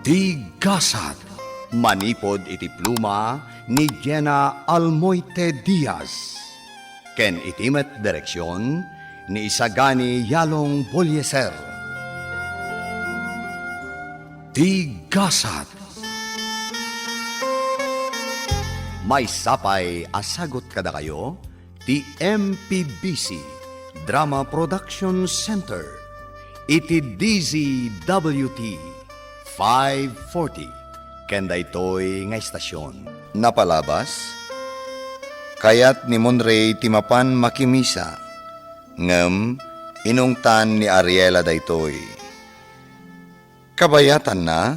Tigasat. Manipod iti pluma ni Jenna Almoite Diaz. Ken itimet direksyon ni Isagani Yalong Bolyeser. Tigasat. May sapay asagot kada kayo ti MPBC Drama Production Center iti DZWT 540 kenda ito'y nga istasyon. Napalabas, kayat ni Monray timapan makimisa, ngem inungtan ni Ariela daytoy. Kabayatan na,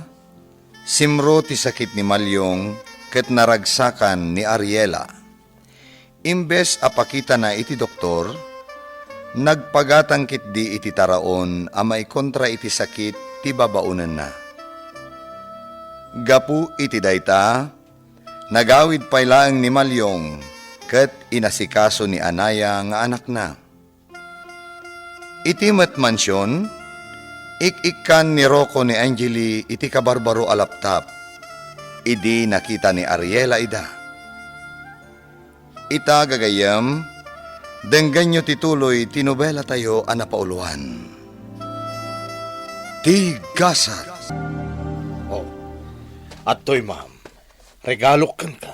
simro ti sakit ni Malyong ket naragsakan ni Ariela. Imbes apakita na iti doktor, nagpagatang kitdi iti taraon amay kontra iti sakit ti babaunan na. Gapu iti dayta, nagawid paylaang ni Malyong ket inasikaso ni Anaya nga anak na. Iti met mansyon, ik-ikan ni Rocco ni Angeli iti kabarbaro alaptap, idi nakita ni Ariela ida. Ita gagayam, denggan nyo tituloy tinobela tayo anapauluan. Tigasat. Atoy, ma'am, regalo kan ka.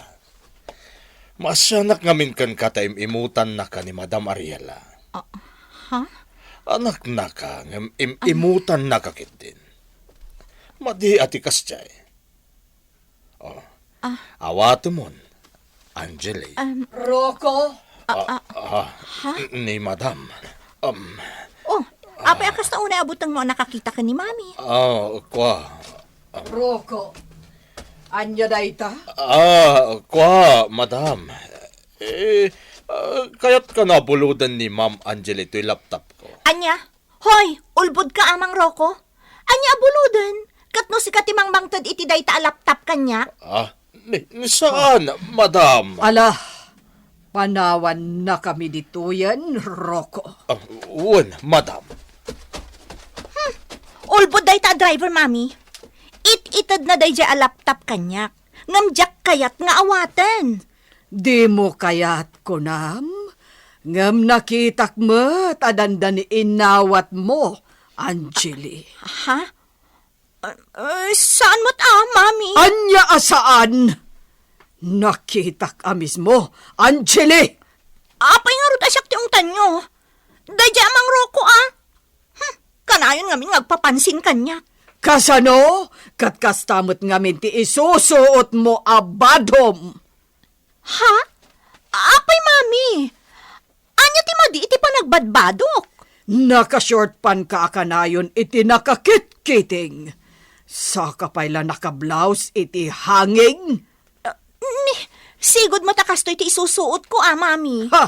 Masyanak ngamin kan ka taim imutan na ka ni Madam Ariela. Ha? Anak na ka, imutan na ka kitin. Madi atikas jay. Awato mon, Angeli. Rocco? Ni Madam. Apay akas na una abutang mo nakakita ka ni Mami. Rocco? Anya dayta? Madam. Kaya't ka nabuludan ni Ma'am Angeli ito'y laptop ko. Anya? Hoy, ulbod ka amang Rocco. Anya abuludan? Katno si katimang bangtod iti dayta laptop kanya? Saan, Madam? Ala, panawan na kami dito yan, Rocco. Madam. Ulbod dayta driver, Mami. It-itad na day a laptop kanyak. Ngamjak kayat nga awatan. Di mo kayat ko nam? Ngam nakitak mo't adandan inawat mo, Angeli. Ha? Saan mo't Mami? Anya asaan? Nakitak amis mo, Angeli. Apay nga rin asyak ti ungtan nyo. Dadya amang Rocco Kanayon ngamin ngagpapansin kanya. Kasano? Katkastamot ngamin ti isusuot mo abadom. Ha? Apay, Mami. Anya ti madi iti panagbadbadok. Naka-short pan ka akanayon iti nakakit-kiting. Saka payla naka-blouse iti hanging. Sigod matakasto iti isusuot ko, Mami. Ha!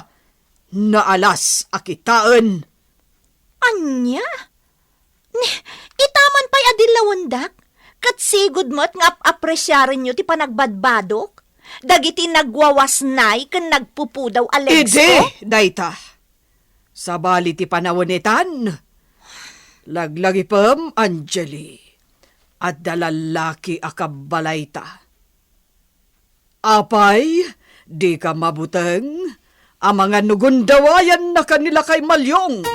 Naalas akitaan. Anya? Itaman pa'y adilawandak? Kat sigod mo't nga apresyarin nyo ti panagbadbadok? Dagiti nagwawasnay kan nagpupudaw Alexo? Ide, dayta. Sabali ti panawanitan. Laglagi pam, Angeli. At dalalaki akabalayta. Apay, di ka mabuteng. Ang mga nugundawayan na kanila kay Malyong.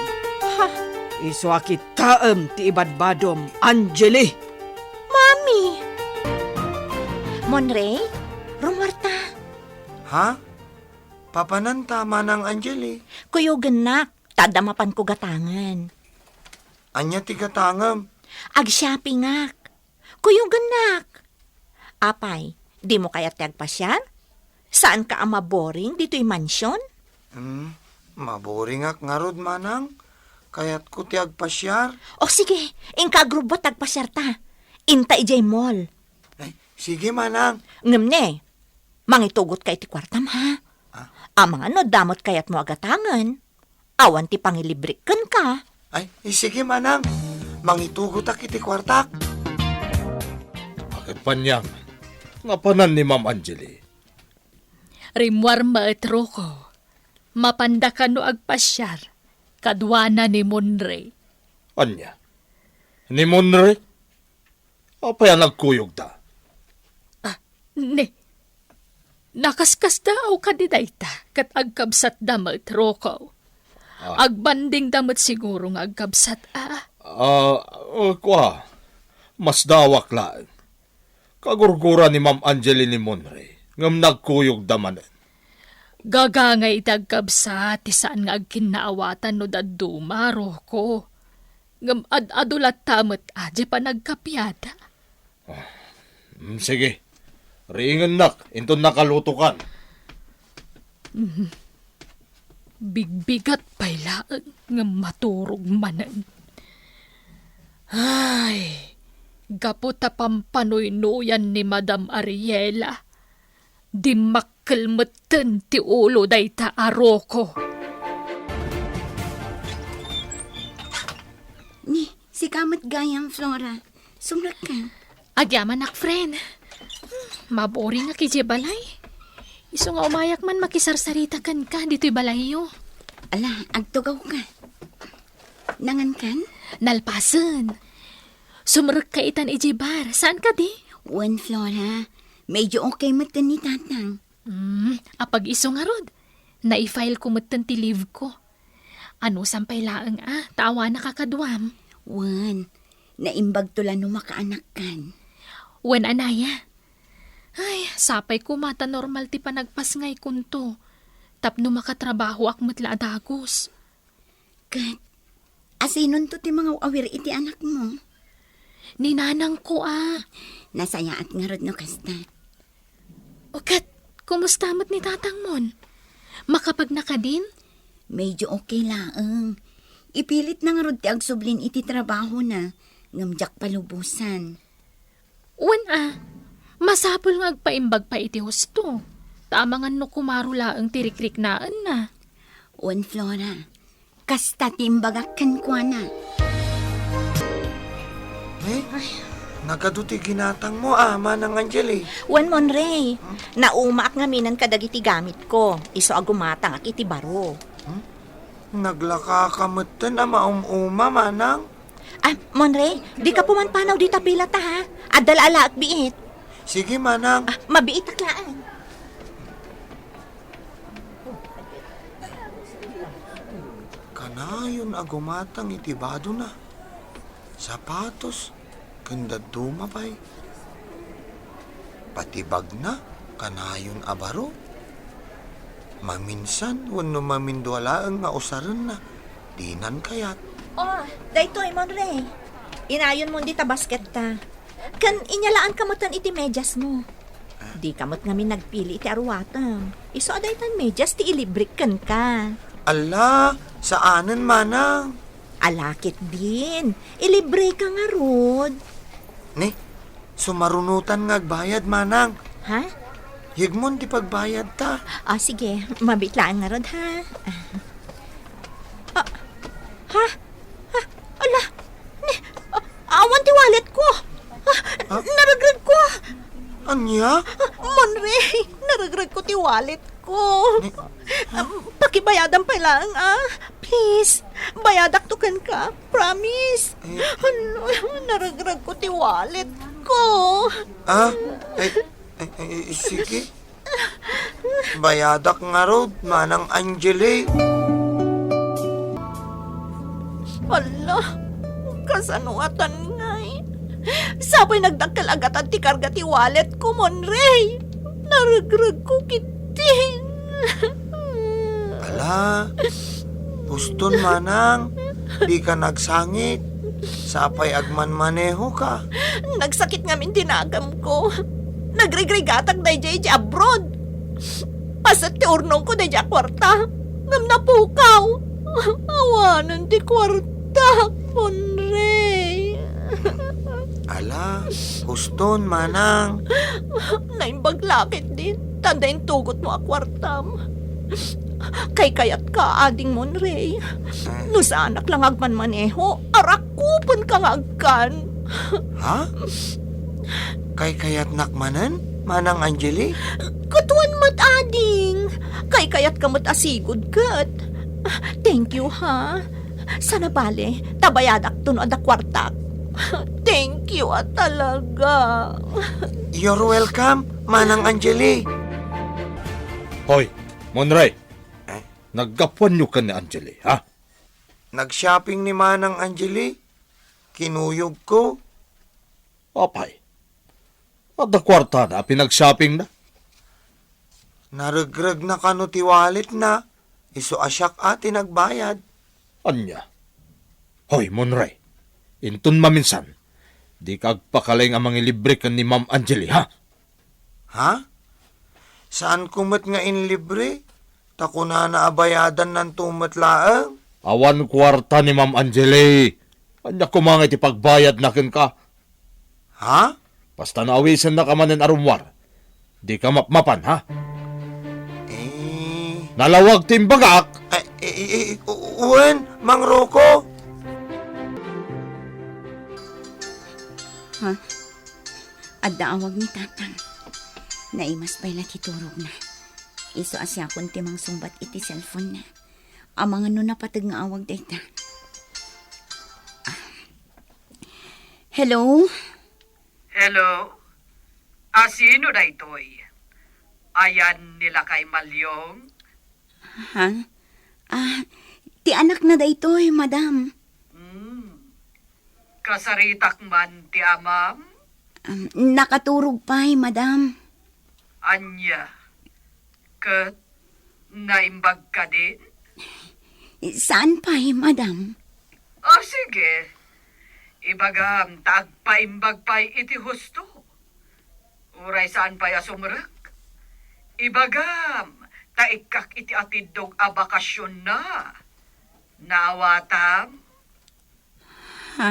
Iswaki taem ti ibadbadom, Angeli. Mami! Monray, Romarta. Ha? Papanan tama ng Angeli. Kuyo ganak, tadamapan ko gatangan. Anya ti katangam. Ag-shopping ak. Kuyo ganak. Apay, di mo kaya tagpasyar? Saan ka ama boring dito'y mansyon? Maboring ak ngarod manang. Kaya't ko ti agpasyar. O sige, ingkagrubo tagpasyar ta. Inta ijay mall. Ay, sige manang. Ngem ne, mangitugot kay ti kwartam ha. Amang ano damot kayat mo agatangan. Awan ti pangilibrikan ka. Ay, sige manang. Mangitugot ak iti kwartak. Bakit panyang? Napanan ni Ma'am Angeli. Rimwar maet Rocco. Mapandakan no agpasyar. Kadwana ni Monray. Anya? Ni Monray? Apay ang nagkuyog ta. Ne, nakaskas daw ka di dayta, kat agkabsat damat, Rocco. Agbanding damat siguro nga agkabsat, Kwa, mas dawak lang. Kagurgura ni Ma'am Angeline Monre, ngam nagkuyog damanen. Gagangay dagkabsat, saan nga agkinaawatan no daduma, Rocco. Ngam adulat tamat aje pa nagkapyada. Sige, ringan nak, into nakalutukan. Bigbigat pailaan nga maturog manan. Ay, gaputa pampanoy-noyan ni Madam Ariela. Di makalmatan ti ulo dayta Rocco. Ni, si kamat gayang Flora. Sumrat ka. Agyaman nak, friend. Maboring nga kiji balay. Iso nga umayak man makisarsarita kan ka dito'y balayo. Ala, agtugaw ka. Nangan kan? Nalpasan. Sumrek ka itan ijibar. Saan ka di? Wan, Flora. Medyo okay matan ni tatang. Apag iso nga rod. Na-file ko matan ti leave ko. Ano sampay laang tawa na kakadwam. Wan, naimbag tulan no makaanak kan. Wen anaya. Ay, sapay ko mata normal ti panagpasngay kunto. Tapno makatrabaho ak matla adagos. Kat, asinon to ti mga awir iti anak mo. Ninanang ko Nasaya at nga rod no kasta. Okat, kumusta mat ni tatang mon? Makapag nakadin? Medyo okay laang. Ipilit na nga rod ti agsublin iti trabaho na. Ngamjak palubusan. Wen masapol nga agpaimbag pa iti husto. Tamangan no kumarula ang tirikrik naan na. Wan, Flora. Kasta timbagakan ko na. Nagaduti ginatang mo, Manang Angeli. Wen Monray, naumaak nga minan kadagiti gamit ko. Iso agumatang ak iti baro. Naglakakamatan na maumuma, Manang. Monray, di ka pumanpanaw di tapila ta ha. Adala-ala at biit. Sige, Manang. Mabiit aklaan. Kanayon agumatang itibado na. Sapatos, kanda dumapay. Patibag na, kanayon abaro. Maminsan, wano mamindwalaang nga usaran na. Dinan kayat. Oh, daytoy Monray. Inayon mo di ta basket ta. Kan inyalaan kamutan iti medyas mo. Di kamot ngamin nagpili iti arwatang. Iso adaytan medyas ti ilibrik kan ka. Ala, saanan, Manang? Alakit din. Ilibre ka nga rod. Ne, sumarunutan nga agbayad, Manang. Ha? Higmon ti pagbayad ta. Sige. Mabitlaan nga rod ha. Ha? Ala. Awan ti wallet ko. Naragrag ko. Anya? Monray, naragrag ko ti wallet ko. Pakibayadan pa lang, Please, bayadak tukan ka. Promise. Naragrag ko ti wallet ko. Sige. Bayadak nga rod, Manang Angeli. Hala, kasanuatan ngay. Sabay nagdakkel agatan ti karga ti wallet ko, Monray. Naragrag ko kiti. Ala, puston, Manang. Di ka nagsangit. Sapay agman-maneho ka. Nagsakit ngamin tinagam ko. Nagregregatag na di abroad. Pasat ti urnong ko na di kwarta. Ngam napukaw. Awanan ti kwarta, Monray. Ala, puston, Manang. Naimbaglakit din. Tandayin tugot mo akwartam. Kay kayat ka, ading Monray. No sa anak lang agman maneho, arakupon ka nga agkan. Ha? Kay kayat nakmanan, Manang Angeli? Katuan mat ading. Kay kayat kamot asigod kat. Thank you ha. Sana bale, tabayadak tuno ada kwartak. Thank you talaga. You're welcome, Manang Angeli. Hoy, Monray. Eh? Naggapuan nyo ka ni Angeli, ha? Nag-shopping ni Manang Angeli. Kinuyog ko. Apay. At na kwarta na, pinag-shopping na. Naregreg na kano ti wallet na. Iso asyak ati nagbayad. Anya. Hoy, Monray. Intun maminsan. Di kagpakaling ang mga libre ka ni Ma'am Angeli, ha? Ha? Saan kumat nga in libre? Tako na naabayadan ng tumat laang. Awan kwarta ni Ma'am Angeli. Anya kumangit ipagbayad na kin ka. Ha? Basta naawisan na ka man ng arumwar. Di ka mapmapan, ha? Nalawag timbagak. Uwan, Mang Rocco. Ha? Adda awag ni tatang. Naimas pa'y titurog na. Iso asya kon timang sumbat iti cellphone na. Amang ano na patag nga awag dayta. Hello? Hello? Sino na ito'y? Ayan nila kay Malyong? Ha? Ti anak na daytoy, madam. Kasaritak man ti amam? Nakaturog pa'y, madam. Anya? Kat naimbag ka din? Saan pa'y, madam? Sige. Ibagam, tagpaimbag pa'y iti husto. Uray saan pa'y asumrak? Ibagam, taikak iti atidog a bakasyon na. Naawatam? Ha?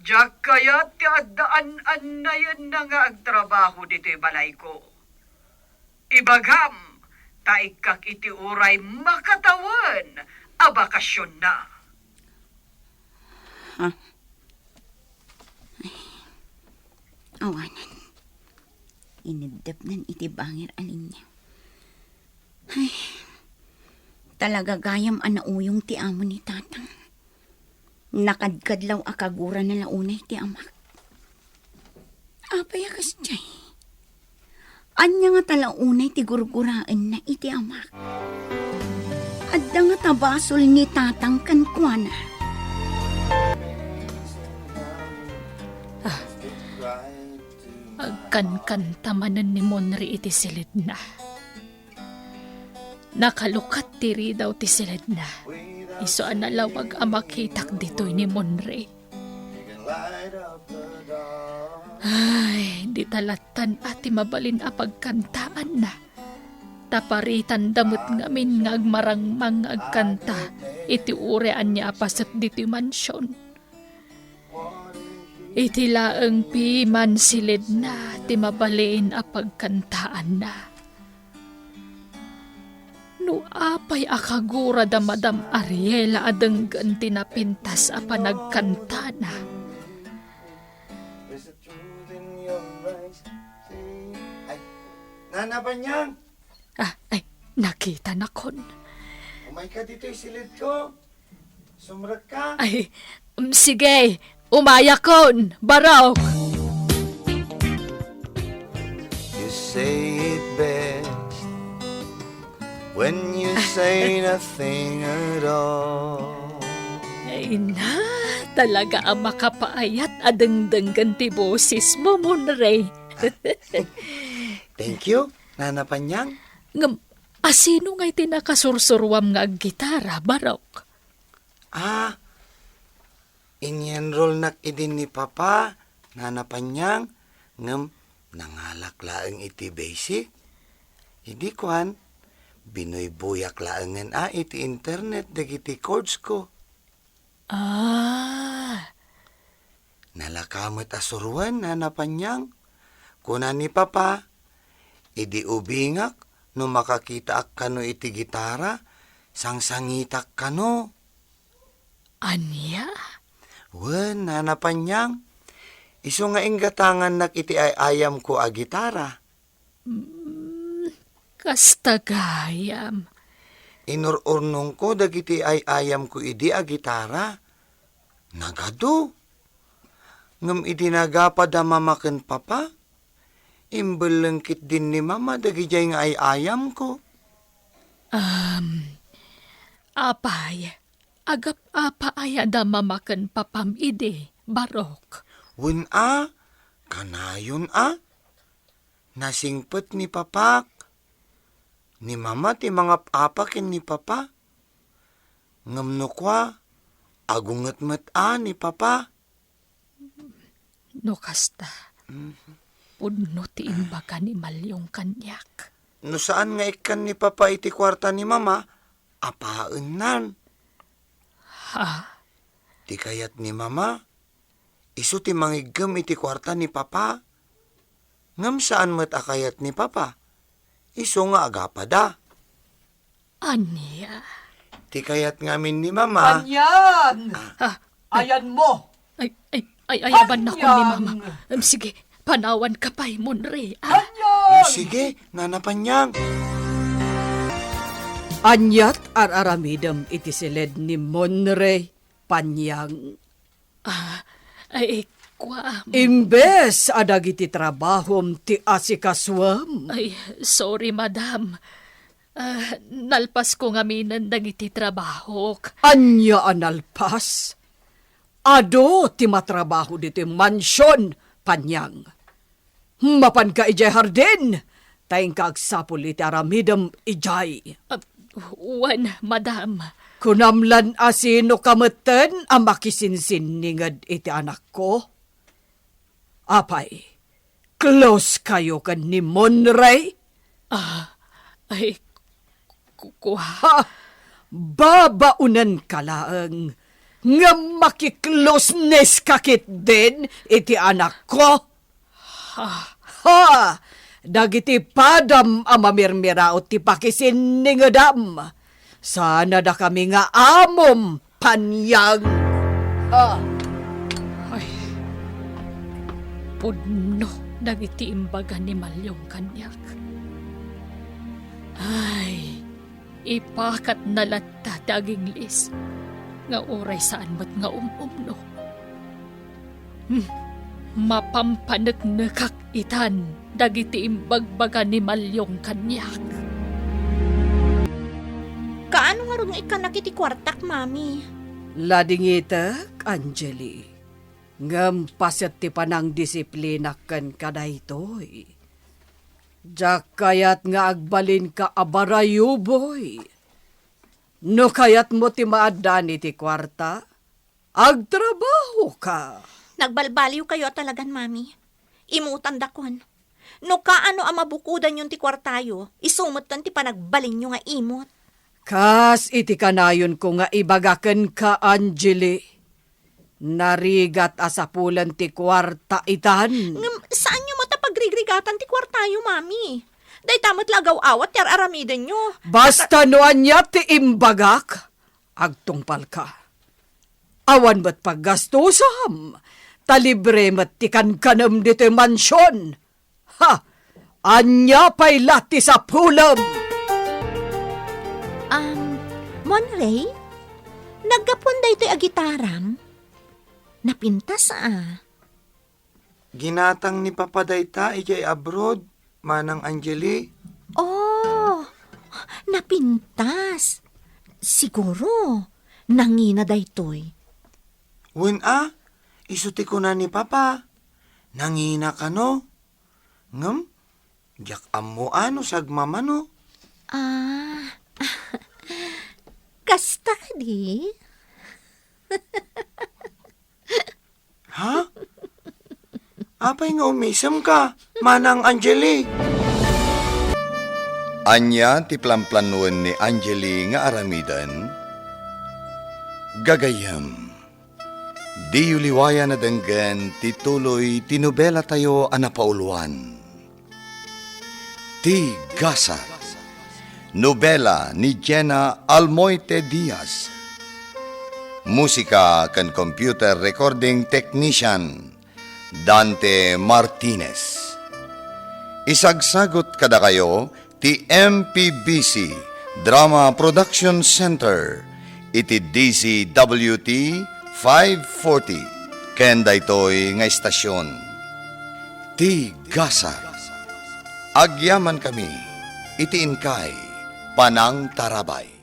Diyak kaya ti addaan na yan na nga agtrabaho dito balay ko. Ibagam, taikak iti uray makatawan a bakasyon na. Awanan. Inidap nan iti bangir alin niya. Ay, talaga gayam anauyong ti amo ni tatang. Nakadkadlaw akagura na launay ti amak. Apay akas jay. Anya nga talaunay ti gurguraan na iti amak. Adda nga tabasol ni tatang kankwana. Agkan-kantamanan ni Monri iti silid na. Nakalukat tiri daw ti silid na. Iso analawag ang makitak dito'y ni Monri. Ay, di talatan ati mabalin a pagkantaan na. Taparitan damot ngamin nga agmarang mga agkanta. Iti urean niya pasat dito'y mansyon. Iti laeng piman silid na, ti mabalin a pagkantaan na. No apay akagura da Madam Ariela adenggan tinapintas a panagkanta na. Nana Banyang, Ay, nakita na kon. umay ka dito'y silid ko. Sumrak ka. Ay, sige, umaya kon, barok. You say it best when you say nothing at all. Ay na, talaga ang makapaayat adengdenggan ti boses mo, Monre. Thank you, Nana Banyang. Ngam, asino nga'y tinakasursurwam nga gitara, barok? In-enroll nak idin ni Papa, Nana Banyang, ngam nangalak laeng iti basic. Hindi kuhan, binoy buyak laengan iti internet dagiti codes ko. Nalakamot asuruan, Nana Banyang. Kunan ni Papa, idi ubingak, no makakita ak kano iti gitara, sangsangitak kano. Anya? Wen, Nana Banyang, iso nga inggatangan nak iti ayam ko a gitara. Kastagayam. Inururnong ko dagiti ayam ko idi a gitara. Nagado. ngem idinagapa da mama ken papa. Imbelengkit din ni mama dagijay nga ay ayam ko. Apay, agap apa ay da mamakan papam ide, barok. Wen a, kanayon a. Nasingpet ni papak. Ni mama ti mga apakin ni papa. Ngem no kwa, agunget-met a ni papa. No kasta, pudno ti imbaga ni Malyong kanyak. No saan nga ikan ni papa iti kwarta ni mama, apaan nan. Ha? Ti kayat ni mama, isu ti manggigem iti kwarta ni papa. Ngam saan met akayat ni papa, isu nga agapa da. Anya? Ti kayat ngamin ni mama, Panyang! Ha? Ayan mo! Ay, ayaban na ko ni Panyang! mama. Sige, panawan ka pa'y munre. Panyang! sige, nanapanyang. Anyat araramidam iti silid ni Monre Panyang. Ay, kwa. Imbes adag iti trabahom ti asikaswam. Ay, sorry, madam. Nalpas ko nga minan dagiti trabaho. Anya analpas. Ado ti matrabaho dito mansyon, Panyang. Mapan ka ijay hardin. Tayong kaagsapul iti aramidam ijay. Wan, madam. Kunamlan asino kameten ang makisinsiningad iti anak ko. Apay, close kayo kan ni Monray? Ay, kuha. Ha! Babaunan ka lang nga makikloseness kakit din iti anak ko. Ha! Dagiti padam amamirmirao ti pakisinningadam. Sana da kami nga amom, Panyang. Ay, pudno dagiti imbaga ni Malyong kanyak. Ay, ipakat na latta daging lis. Nga oray saan mat nga umno. Mapampaneknekak itan dagiti imbagbaga ni Malyong kanyak. Kaano nga rin ika nakiti kwartak, mami? Ladingitak, Angeli. Ngam paset ti panang disiplina kan kadaytoy. Jak kayat nga agbalin ka abarayuboy. No kayat mo ti maadan iti kwarta, agtrabaho ka. Nagbalbaliw kayo talagan, mami. Imutan dakon. No kaano ang mabukudan yung ti kwartayo, isumot tan ti panagbalin nyo nga imot. Kas iti kanayon ko nga ibagaken ka, Angeli. Narigat asapulan ti kwarta itan. Saan nyo matapagrigrigatan ti kwartayo, mami? Day tamat lagaw awat yar aramiden nyo. Basta noan niya ti imbagak, agtungpal ka. Awan ba't paggastusam? Talibre mat ti kankanam dito mansyon. Ha! Anya pa'y lati sa pulam. Monray? Nagkapon da ito'y agitaram? Napintas Ginatang ni papa dayta ijay abroad, manang Angeli. Oh, napintas. Siguro, nangina da ito'y. Wen a, isuti ko na ni papa. Nangina ka no? Ngam, jak amo ano sagmamano. Kasta ka di? Ha? Apay nga umisam ka, manang Angeli. Anya ti plamplanuan ni Angeli nga aramidan, gagayam. Di yuliwaya na denggan ti tuloy tinubela tayo anapauluan. Ti Gasa. Nobela ni Jenna Almoite Diaz. Musika kan computer recording technician Dante Martinez. Isagsagot kada kayo ti MPBC Drama Production Center iti DCWT 540 Ken daytoy nga istasyon. Tigasag. Agyaman kami, itiin kay Panang Tarabay.